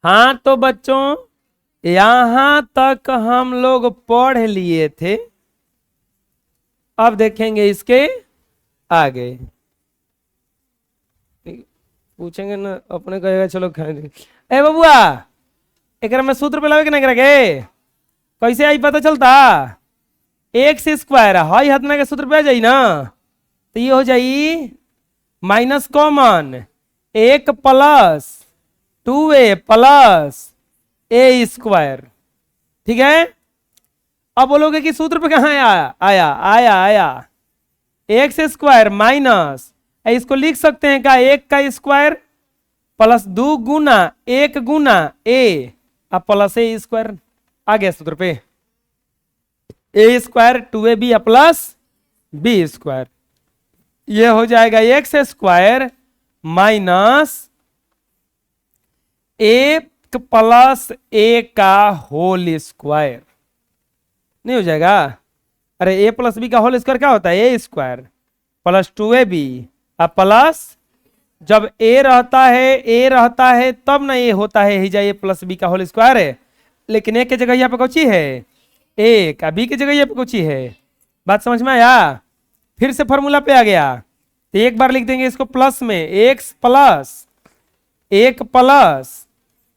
हाँ तो बच्चों यहां तक हम लोग पढ़ लिए थे। अब देखेंगे इसके आगे। पूछेंगे ना अपने कहेगा चलो खाएंगे। ए बबुआ एक में सूत्र पे लगे कि नहीं करेंगे? कैसे आई पता चलता? एक्स स्क्वायर हाई हथना के सूत्र पे आ जाई ना, तो ये हो जाई माइनस कॉमन एक plus 2a plus a square. ठीक है, अब बोलोगे कि सूत्र पे कहां आया आया आया आया एक्स स्क्वायर माइनस, इसको लिख सकते हैं क्या एक का स्क्वायर प्लस 2 गुना 1 गुना ए प्लस ए स्क्वायर। आ गया सूत्र पे a square 2ab plus b square. ये हो जाएगा x square minus a plus a का होल स्क्वायर। नहीं हो जाएगा? अरे ए प्लस बी का होल स्क्वायर क्या होता है? ए स्क्वायर प्लस 2ab प्लस, जब ए रहता है तब ना ये होता है हिजा ए प्लस बी का होल स्क्वायर है। लेकिन ए की जगह यहाँ पे कौची है? ए का, बी की जगह यहाँ पे कौची है? बात समझ में आया? फिर से फॉर्मूला पे आ गया तो एक बार लिख देंगे इसको प्लस में एक्स प्लस 1 प्लस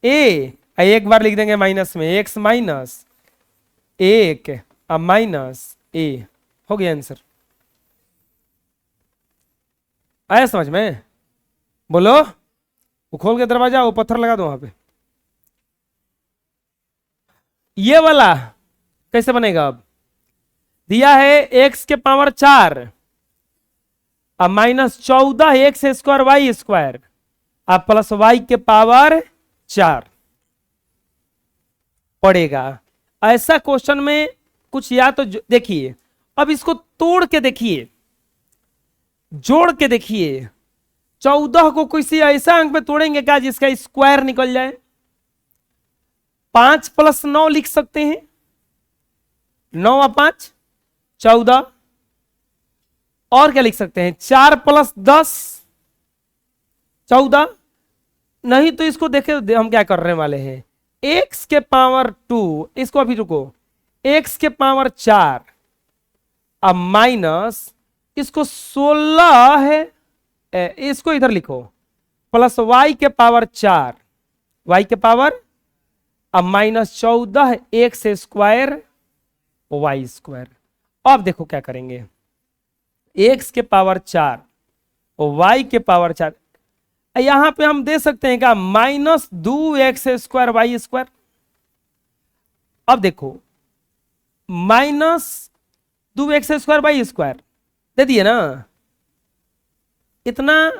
ए, एक बार लिख देंगे माइनस में एक्स माइनस 1 माइनस ए। हो गया आंसर। आया समझ में? बोलो। वो खोल के दरवाजा, वो पत्थर लगा दो वहां पे। ये वाला कैसे बनेगा? अब दिया है एक्स के पावर 4 अब minus 14 x square y square अब प्लस वाई के पावर 4 पड़ेगा। ऐसा क्वेश्चन में कुछ या तो देखिए, अब इसको तोड़ के देखिए, जोड़ के देखिए। 14 को किसी ऐसा अंक पे तोड़ेंगे क्या जिसका स्क्वायर निकल जाए? 5 प्लस 9 लिख सकते हैं, 9 और 5 14। और क्या लिख सकते हैं? 4 प्लस 10 14। नहीं तो इसको देखे हम क्या करने वाले हैं, एक्स के पावर 2, इसको अभी रुको, एक्स के पावर 4 अब माइनस इसको 16 है, इसको इधर लिखो प्लस वाई के पावर 4 वाई के पावर अब minus 14 x square y square. अब देखो क्या करेंगे, एक्स के पावर 4 और वाई के पावर 4, यहां पे हम दे सकते हैं क्या minus 2 x square y square. अब देखो minus 2 x square y square दे दिए ना, इतना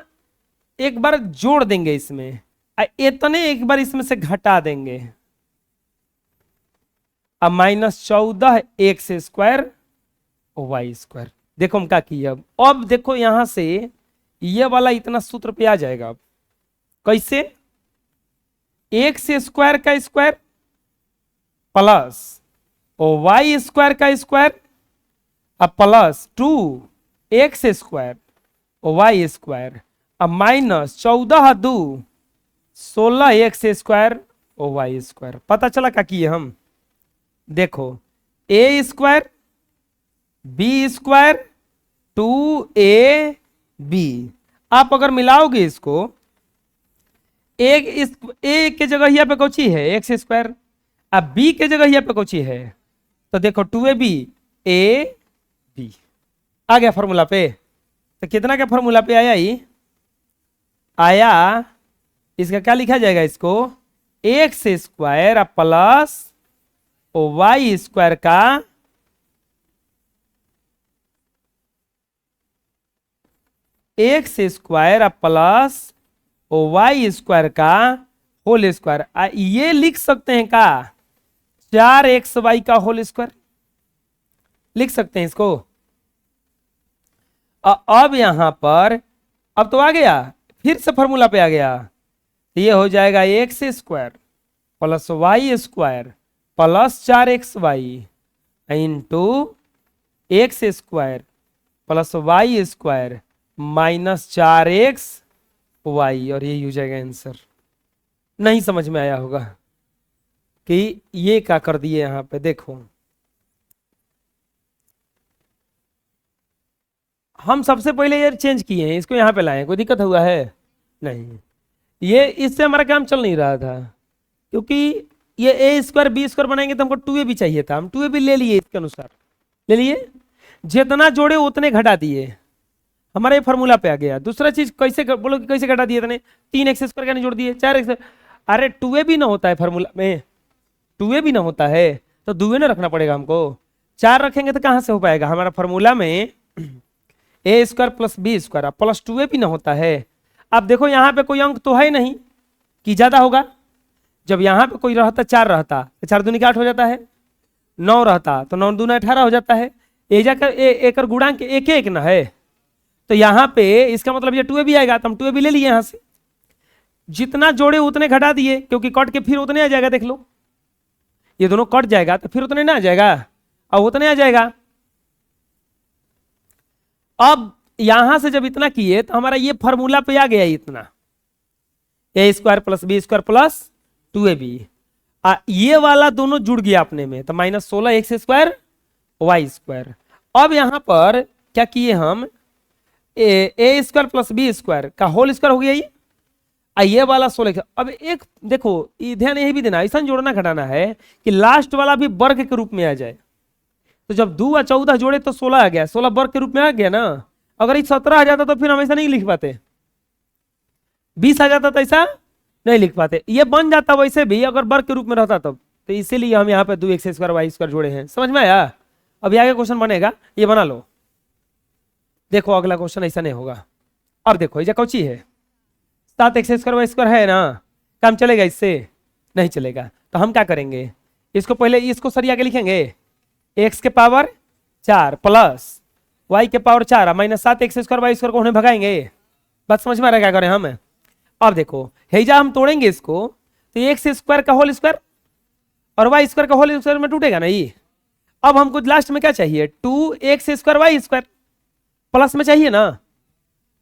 एक बार जोड़ देंगे इसमें, इतने एक बार इसमें से घटा देंगे। अब minus 14 x square y square. देखो हम क्या किया, अब देखो यहां से ये वाला इतना सूत्र पे आ जाएगा। अब कैसे? एक्स स्क्वायर का स्क्वायर प्लस और वाई स्क्वायर का स्क्वायर अब प्लस 2 एक्स स्क्वायर और वाई स्क्वायर अब माइनस 14 2 16 एक्स स्क्वायर और वाई स्क्वायर। पता चला क्या किए हम? देखो ए स्क्वायर बी स्क्वायर 2ab, आप अगर मिलाओगे इसको, एक इस ए के जगह यहाँ पे कौची है एक्स स्क्वायर, अब बी के जगह यहाँ पे कौची है, तो देखो 2ab ए बी आ गया फॉर्मूला पे। तो कितना का फॉर्मूला पे आया? ही आया। इसका क्या लिखा जाएगा? इसको x square plus y square का x square plus y square का होल स्क्वायर। ये लिख सकते हैं का 4 एक्स वाई का होल स्क्वायर लिख सकते हैं इसको। अब यहां पर अब तो आ गया, फिर से फॉर्मूला पे आ गया, ये हो जाएगा x square plus y square plus 4 x y into x square plus y square minus 4 x y, और ये हो जाएगा आंसर। नहीं समझ में आया होगा कि ये क्या कर दिए यहां पे। देखो हम सबसे पहले ये चेंज किए हैं, इसको यहां पे लाए, कोई दिक्कत हुआ है? नहीं, ये इससे हमारा काम चल नहीं रहा था, क्योंकि ये ए स्क्वायर बी स्क्वायर बनाएंगे तो हमको 2a भी चाहिए था, हम 2a भी ले लिए, इसके अनुसार ले लिए, जितना जोड़े उतने घटा दिए, हमारा ये फॉर्मूला पे आ गया। दूसरा चीज कैसे बोलो कि कैसे घटा दिए इतने? 3x स्क्वायर का जोड़ दिए 4x। अरे 2a भी ना होता है फॉर्मूला में, 2a भी ना होता है तो 2a ना रखना पड़ेगा हमको। 4 रखेंगे तो कहां से हो पाएगा? हमारा फॉर्मूला में a square plus b square plus 2a भी ना होता है। अब देखो यहाँ पे कोई अंक तो है नहीं कि ज्यादा होगा, जब यहाँ पे कोई रहता 4 रहता तो 4 दूनी 8 हो जाता है, 9 रहता तो 9 दूना 18 हो जाता है, एक गुणांक एक एक ना है, तो यहाँ पे इसका मतलब ये 2a भी आएगा, तो हम 2a भी ले लिए यहाँ से, जितना जोड़े उतने घटा दिए, क्योंकि कट के फिर उतने आ जाएगा। देख लो ये दोनों कट जाएगा तो फिर उतने ना आ जाएगा, और उतने आ जाएगा। अब यहां से जब इतना किए तो हमारा ये फॉर्मूला पे आ गया इतना, a square plus b square plus 2ab, ये वाला दोनों जुड़ गया अपने में, तो -16x स्क्वायर वाई स्क्वायर। अब यहां पर क्या किए हम, ए स्क्वायर प्लस बी स्क्वायर का होल स्क्वायर हो गया ये वाला 16। अब एक देखो ध्यान यही भी देना, ऐसा जोड़ना घटाना है कि लास्ट वाला भी वर्ग के रूप में आ जाए। तो जब 2 और 14 जोड़े तो 16 आ गया, 16 वर्ग के रूप में आ गया ना। अगर ये 17 आ जाता तो फिर हम ऐसा नहीं लिख पाते, 20 आ जाता तो ऐसा नहीं लिख पाते, ये बन जाता वैसे भी अगर वर्ग के रूप में रहता तब। तो इसीलिए हम यहाँ पे 2x स्क्वायर वाई स्क्वायर जोड़े हैं। समझ में आया? अभी आगे क्वेश्चन बनेगा, ये बना लो। देखो अगला क्वेश्चन ऐसा नहीं होगा। अब देखो ये कौची है, 7x स्क्वायर वाई स्क्वायर है ना, काम चलेगा इससे? नहीं चलेगा। तो हम क्या करेंगे, इसको पहले इसको सरिया के लिखेंगे, x के पावर 4 प्लस y के power 4 -7x square y square को उन्हें भगाएंगे। बात समझ में आ रहा है क्या करें हम? अब देखो हेजा हम तोड़ेंगे इसको, तो x स्क्वायर का होल स्क्वायर और y स्क्वायर का होल स्क्वायर में टूटेगा ना ये। अब हमको लास्ट में क्या चाहिए, 2x square y square, plus में चाहिए ना,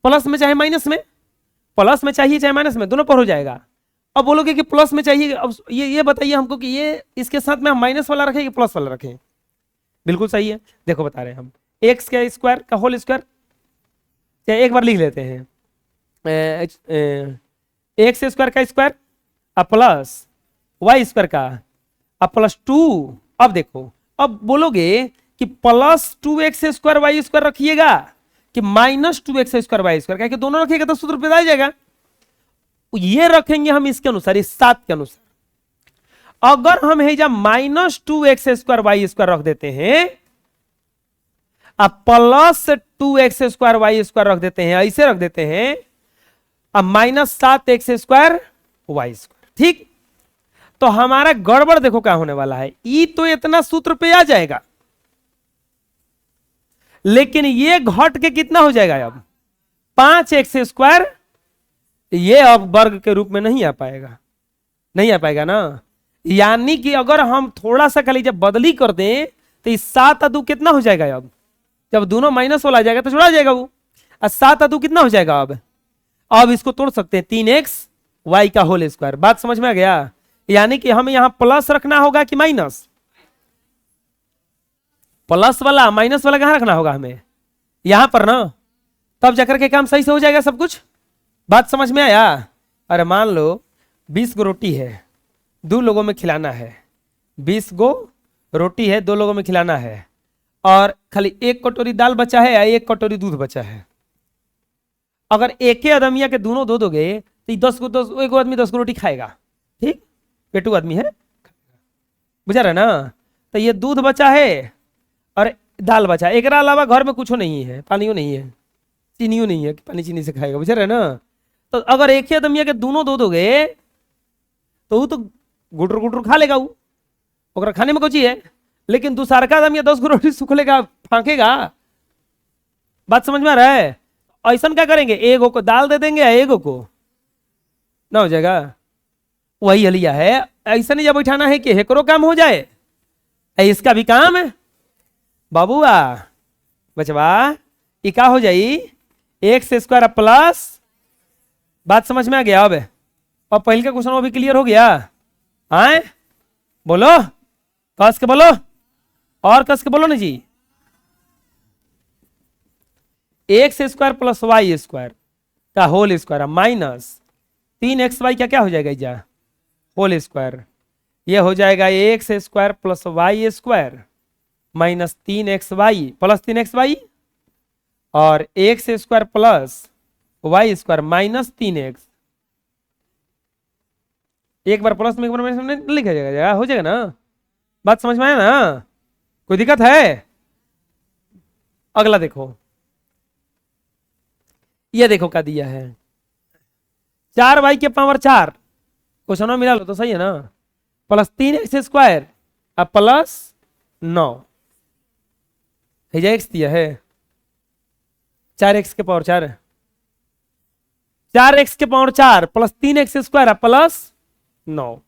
प्लस में चाहे माइनस में, प्लस में चाहिए चाहे माइनस में, दोनों पर हो जाएगा। अब बोलोगे कि प्लस में चाहिए, अब ये बताइए हमको कि ये इसके साथ में हम माइनस वाला रखें कि प्लस वाला रखें? बिल्कुल सही है, देखो बता रहे हैं हम, एक्स के स्क्वायर का होल स्क्वायर, एक बार लिख लेते हैं, एक्स स्क्वायर का स्क्वायर प्लस वाई स्क्वायर का प्लस 2। अब देखो अब बोलोगे कि plus 2x square y square रखिएगा कि -2x स्क्वायर वाई स्क्वायर, क्या कि दोनों रखिएगा तो सूत्र पे आ जाएगा। ये रखेंगे हम इसके अनुसार, इस 7 के अनुसार। अगर हम है -2x स्क्वायर वाई स्क्वायर रख देते हैं, अब plus 2x square y square रख देते हैं, ऐसे रख देते हैं, अब -7x स्क्वायर वाई स्क्वायर, ठीक। तो हमारा गड़बड़ देखो क्या होने वाला है, ई तो इतना सूत्र पे आ जाएगा, लेकिन ये घट के कितना हो जाएगा अब 5x स्क्वायर, ये अब वर्ग के रूप में नहीं आ पाएगा, नहीं आ पाएगा ना। यानी कि अगर हम थोड़ा सा खाली जब बदली कर दें तो इस 7 2 कितना हो जाएगा, अब जब दोनों माइनस वाला आ जाएगा तो छोड़ा जाएगा वो, और 7 2 कितना हो जाएगा अब इसको तोड़ सकते हैं 3x वाई का होल स्क्वायर। बात समझ में आ गया? यानी कि हमें यहां प्लस रखना होगा कि माइनस, प्लस वाला माइनस वाला कहां रखना होगा हमें, यहां पर ना, तब जाकर के काम सही से हो जाएगा सब कुछ। बात समझ में आया? अरे मान लो 20 गो रोटी है, 2 लोगों में खिलाना है, 20 गो रोटी है, 2 लोगों में खिलाना है, और खाली 1 कटोरी दाल बचा है या 1 कटोरी दूध बचा है। अगर एक ही आदमिया के दोनों दो दोगे तो 1 आदमी 10 गो रोटी खाएगा, ठीक, पेटू आदमी है, बुझा रहे ना। तो ये दूध बचा है और दाल बचा है, एक अलावा घर में कुछ नहीं है, पानियों नहीं है, चीनियों नहीं है कि पानी चीनी से खाएगा, बुझा रहे ना। तो अगर एक ही आदमिया के दोनों दो दोगे तो वो तो गुटर गुटर खा लेगा, वो खाने में कुछ ही है, लेकिन दूसरा का आदमी 10 गो रोटी सुख लेगा, फांकेगा। बात समझ में आ रहा है? ऐसा क्या करेंगे, एगो को दाल दे देंगे, एगो को ना हो जाएगा, वही हलिया है। ऐसा नहीं जब बैठाना है कि हेकरो काम हो जाए, इसका भी काम है बाबूआ बचवा, ये क्या हो जाए, एक्स स्क्वायर प्लस, बात समझ में आ गया? अब और पहले का क्वेश्चन वो भी क्लियर हो गया? आए बोलो, कस के बोलो, और कस के बोलो ना जी। X square plus y square का होल स्क्वायर माइनस 3xy का क्या हो जाएगा जा होल स्क्वायर। ये हो जाएगा x square plus y square minus 3xy plus 3xy और x square plus y square minus 3x। एक बार प्लस में एक बार माइनस में लिखा जाएगा, हो जाएगा ना? बात समझ में आया ना? कोई दिक्कत है? अगला देखो, ये देखो क्या दिया है, 4y के पावर 4 क्वेश्चन में मिला लो तो सही है ना, प्लस 3x स्क्वायर अब प्लस 9 एक्स दिया है, 4x के पावर 4 4x के पावर 4 प्लस 3x स्क्वायर अब प्लस 9।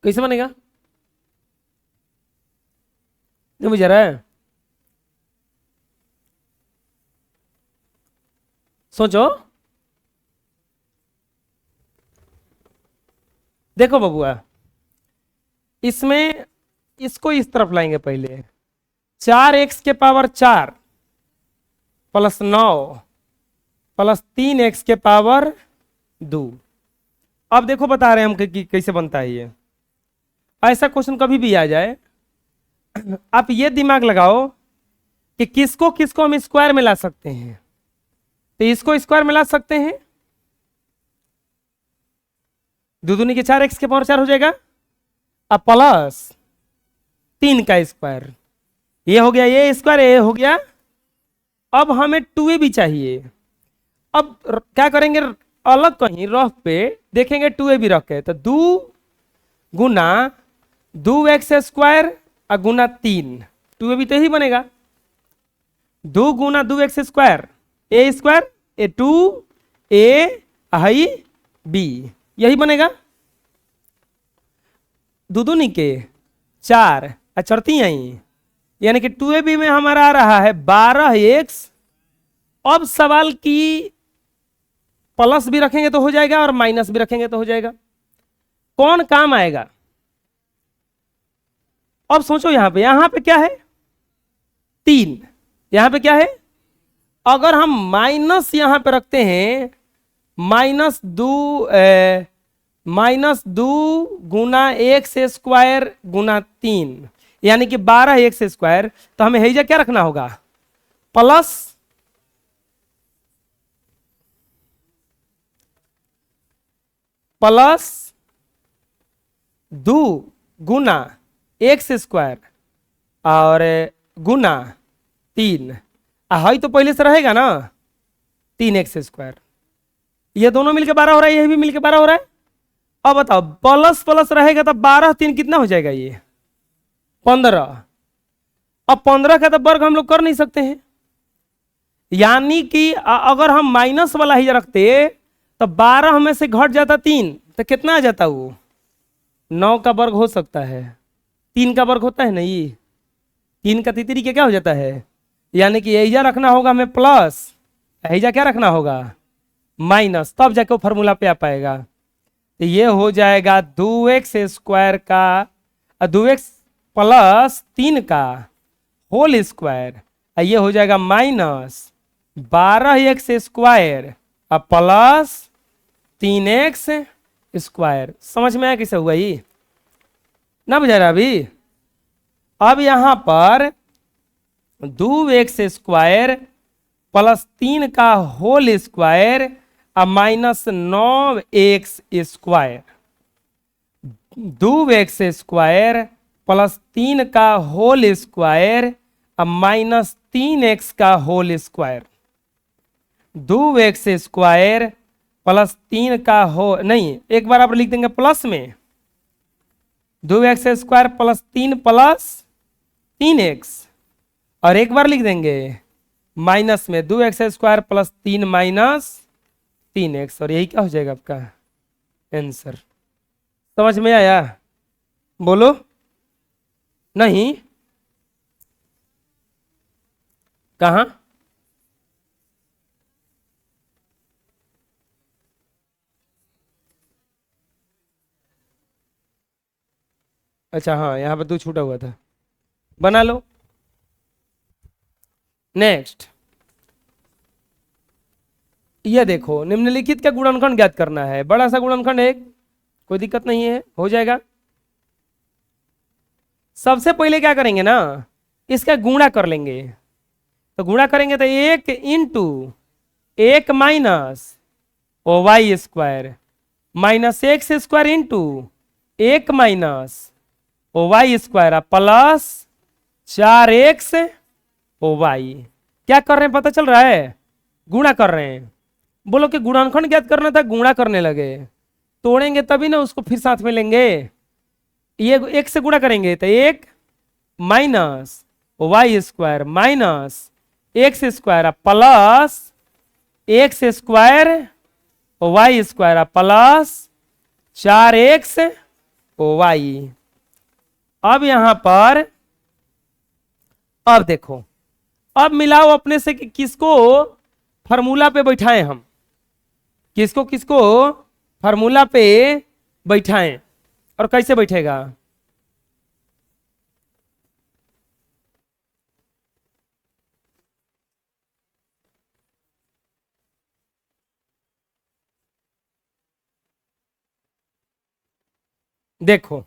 कैसे बनेगा? नहीं बुझा रहा है? सोचो, देखो बबुआ, इसमें इसको इस तरफ लाएंगे पहले, 4x के पावर 4 प्लस 9 प्लस 3x के पावर 2। अब देखो बता रहे हैं हम कि कैसे बनता है ये। ऐसा क्वेश्चन कभी भी आ जाए, आप ये दिमाग लगाओ कि किसको किसको हम स्क्वायर में ला सकते हैं। तो इसको स्क्वायर में ला सकते हैं, दो दूनी के 4x के पावर 4 हो जाएगा, अब प्लस 3 का स्क्वायर, ये हो गया ये स्क्वायर, ये हो गया। अब हमें 2a भी चाहिए। अब क्या करेंगे, अलग कहीं रफ पे देखेंगे 2a भी रखे, तो 2 गुना 2x स्क्वायर और गुना 3, 2a भी तो यही बनेगा, 2 गुना 2x स्क्वायर ए स्क्वायर ए 2 ए आई बी, यही बनेगा। दो दूनी के 4 चढ़ती आई, यानी कि 2ab में हमारा आ रहा है 12x। अब सवाल की प्लस भी रखेंगे तो हो जाएगा और माइनस भी रखेंगे तो हो जाएगा, कौन काम आएगा? अब सोचो, यहां पे क्या है 3, यहां पे क्या है, अगर हम माइनस यहां पे रखते हैं, -2 गुना एक्स स्क्वायर गुना 3 यानी कि 12x स्क्वायर, तो हमें हेजा क्या रखना होगा, प्लस प्लस 2 गुना एक्स स्क्वायर और गुना 3, है तो पहले से रहेगा ना 3x स्क्वायर, ये दोनों मिलकर 12 हो रहा है, ये भी मिलकर 12 हो रहा है। अब बताओ प्लस प्लस रहेगा तो 12 3 कितना हो जाएगा, ये 15। अब 15 का तो वर्ग हम लोग कर नहीं सकते हैं, यानी कि अगर हम माइनस वाला ही रखते तो 12 में से घट जाता 3, तो कितना आ जाता, वो 9 का वर्ग हो सकता है, 3 का वर्ग होता है ना, ये 3 का तितरी के क्या हो जाता है, यानी कि एजा रखना होगा हमें प्लस, एजा क्या रखना होगा माइनस, तब जाके वो फॉर्मूला पे आ पाएगा। तो ये हो जाएगा 2x स्क्वायर का 2x प्लस 3 का होल स्क्वायर, ये हो जाएगा माइनस 12x स्क्वायर और प्लस 3x स्क्वायर। समझ में आया कैसे हुआ ये? ना बुझा रहा अभी? अब यहां पर 2x स्क्वायर प्लस 3 का होल स्क्वायर और minus 9x square, 2x square plus 3 का होल स्क्वायर और माइनस 3x का whole square, 2x square plus 3 का हो नहीं, एक बार आप लिख देंगे प्लस में 2x square plus 3 plus 3x, और एक बार लिख देंगे माइनस में 2x square plus 3 minus 3x, और यही क्या हो जाएगा आपका आंसर। समझ में आया? बोलो। नहीं, कहा? अच्छा हाँ, यहां पर 2 छूटा हुआ था, बना लो। नेक्स्ट, ये देखो, निम्नलिखित का गुणनखंड ज्ञात करना है। बड़ा सा गुणनखंड है, कोई दिक्कत नहीं है, हो जाएगा। सबसे पहले क्या करेंगे ना, इसका गुणा कर लेंगे। तो गुणा करेंगे तो 1 into 1 minus o y square minus x square into 1 minus o y square plus 4x o y. क्या कर रहे हैं पता चल रहा है? गुणा कर रहे हैं। बोलो कि गुणनखंड ज्ञात करना था, गुणा करने लगे। तोड़ेंगे तभी ना उसको फिर साथ में लेंगे। ये 1 से गुणा करेंगे तो 1 minus y square minus x square plus x square y square plus 4x y. अब यहां पर अब देखो, अब मिलाओ अपने से कि किसको फार्मूला पे बैठाएं हम, किसको किसको फार्मूला पे बैठाएं, और कैसे बैठेगा? देखो,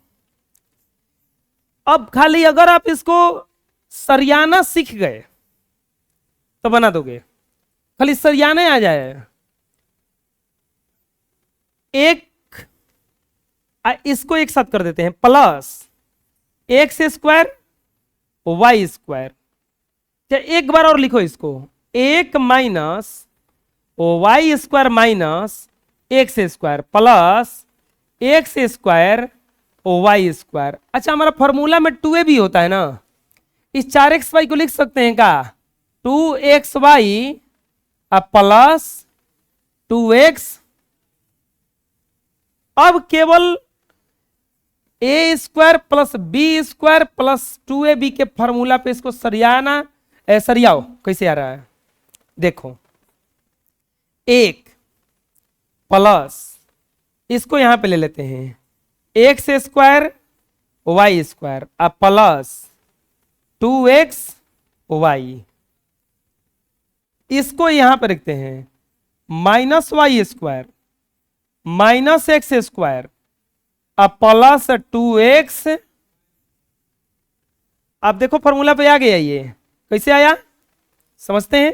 अब खाली अगर आप इसको सरियाना सीख गए तो बना दोगे, खाली सरियाने आ जाए। एक इसको एक साथ कर देते हैं, plus x square y square. एक बार और लिखो इसको, 1 minus y square minus x square plus x square y square. अच्छा, हमारा फॉर्मूला में 2a भी होता है ना, इस 4xy को लिख सकते हैं का 2xy प्लस 2x। अब केवल a square plus b square plus 2ab के फॉर्मूला पे इसको सरियाना, सरियाओ कैसे आ रहा है देखो, 1 प्लस इसको यहां पे ले लेते हैं x square y square plus 2xy, इसको यहां पर रखते हैं minus y square minus x square plus 2x। आप देखो फॉर्मूला पे आ गया, ये कैसे आया समझते हैं?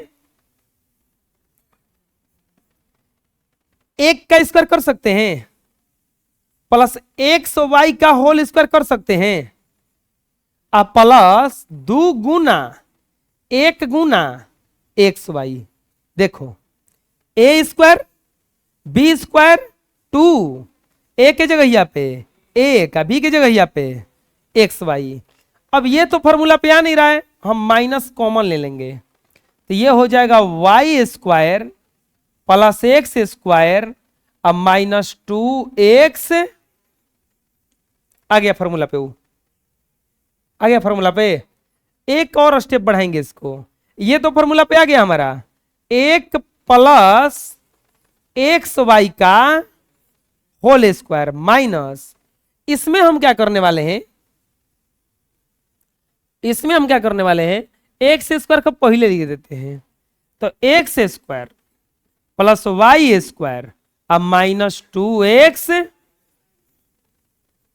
एक का स्क्वायर कर सकते हैं प्लस एक्स वाई का होल स्क्वायर कर सकते हैं प्लस 2 गुना 1 गुना एक्स वाई। देखो, ए स्क्वायर बी स्क्वायर 2, ए के जगह यहाँ पे ए का, बी की जगह यहाँ पे एक्स वाई। अब ये तो फॉर्मूला पे आ नहीं रहा है, हम माइनस कॉमन ले लेंगे तो ये हो जाएगा y square plus x square अब माइनस 2x। आ गया फॉर्मूला पे, वो आ गया फॉर्मूला पे। एक और स्टेप बढ़ाएंगे इसको, ये तो फॉर्मूला पे आ गया हमारा, 1 प्लस एक्स वाई का होल स्क्वायर माइनस, इसमें हम क्या करने वाले हैं, इसमें हम क्या करने वाले हैं, एक्स स्क्वायर को पहले लिख देते हैं। तो x square plus y square अब माइनस 2x।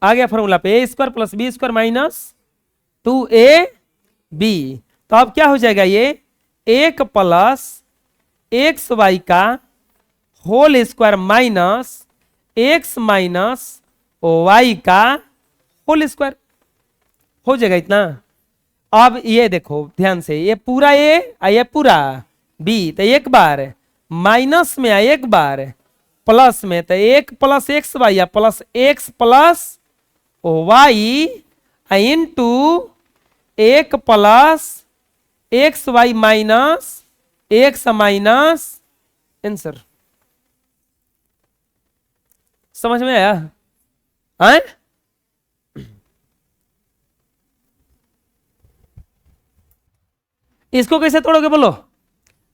आ गया फॉर्मूला पे, a square plus b square minus 2ab। तो अब क्या हो जाएगा, ये 1 प्लस एक्स वाई का whole square minus x minus y का होल स्क्वायर हो जाएगा इतना। अब ये देखो ध्यान से, ये पूरा ए ये पूरा बी, तो एक बार माइनस में आए, एक बार प्लस में, तो 1 प्लस एक्स वाई या plus x plus y into 1 plus x y minus x minus answer. समझ में आया? इसको कैसे तोड़ोगे बोलो?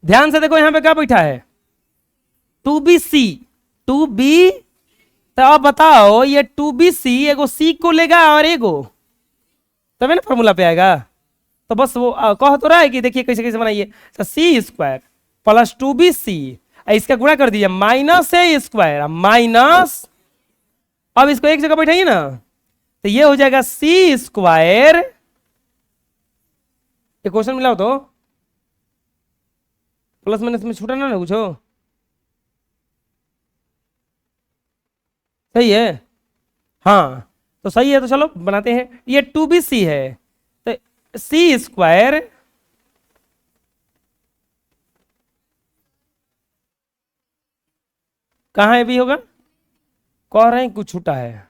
ध्यान से देखो, यहां पे क्या बैठा है? 2bc, 2b। तो अब बताओ, ये 2bc एगो c को लेगा और एगो, तभी ना फॉर्मूला पे आएगा। तो बस वो कह तो रहा है कि देखिए कैसे कैसे बनाइए। तो सी स्क्वायर प्लस 2bc, इसका गुणा कर दिया माइनस ए स्क्वायर माइनस, अब इसको एक जगह बैठाइए ना, तो ये हो जाएगा सी स्क्वायर। ये क्वेश्चन मिला हो तो प्लस माइनस में छूटा ना पूछो, सही है? हाँ तो सही है, तो चलो बनाते हैं। ये 2bc है, तो सी स्क्वायर कहाँ है? भी होगा, कह रहे हैं कुछ छूटा है।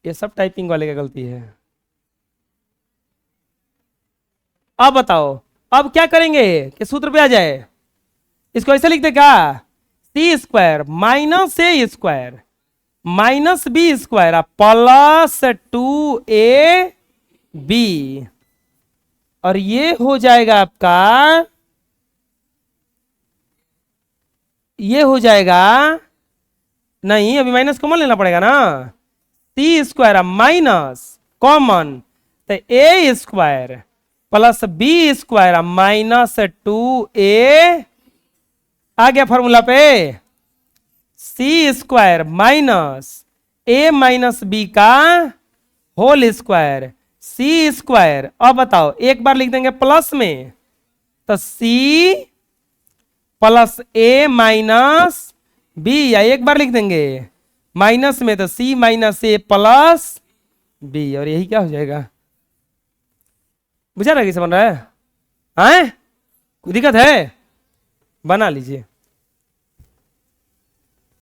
ये सब टाइपिंग वाले का गलती है। अब बताओ, अब क्या करेंगे कि सूत्र पे आ जाए? इसको ऐसे लिख दे क्या? C square minus a square minus b square plus 2ab, और ये हो जाएगा आपका, ये हो जाएगा, नहीं अभी माइनस कॉमन लेना पड़ेगा ना, सी स्क्वायर माइनस कॉमन, तो a square plus b square minus 2a, आ गया फॉर्मूला पे, c square minus a minus b का होल स्क्वायर सी स्क्वायर। अब बताओ, एक बार लिख देंगे प्लस में, तो c plus a minus b, या एक बार लिख देंगे माइनस में, तो c minus a plus b, और यही क्या हो जाएगा? बुझा रहा कैसे बन रहा है? हाँ कोई दिक्कत है? बना लीजिए।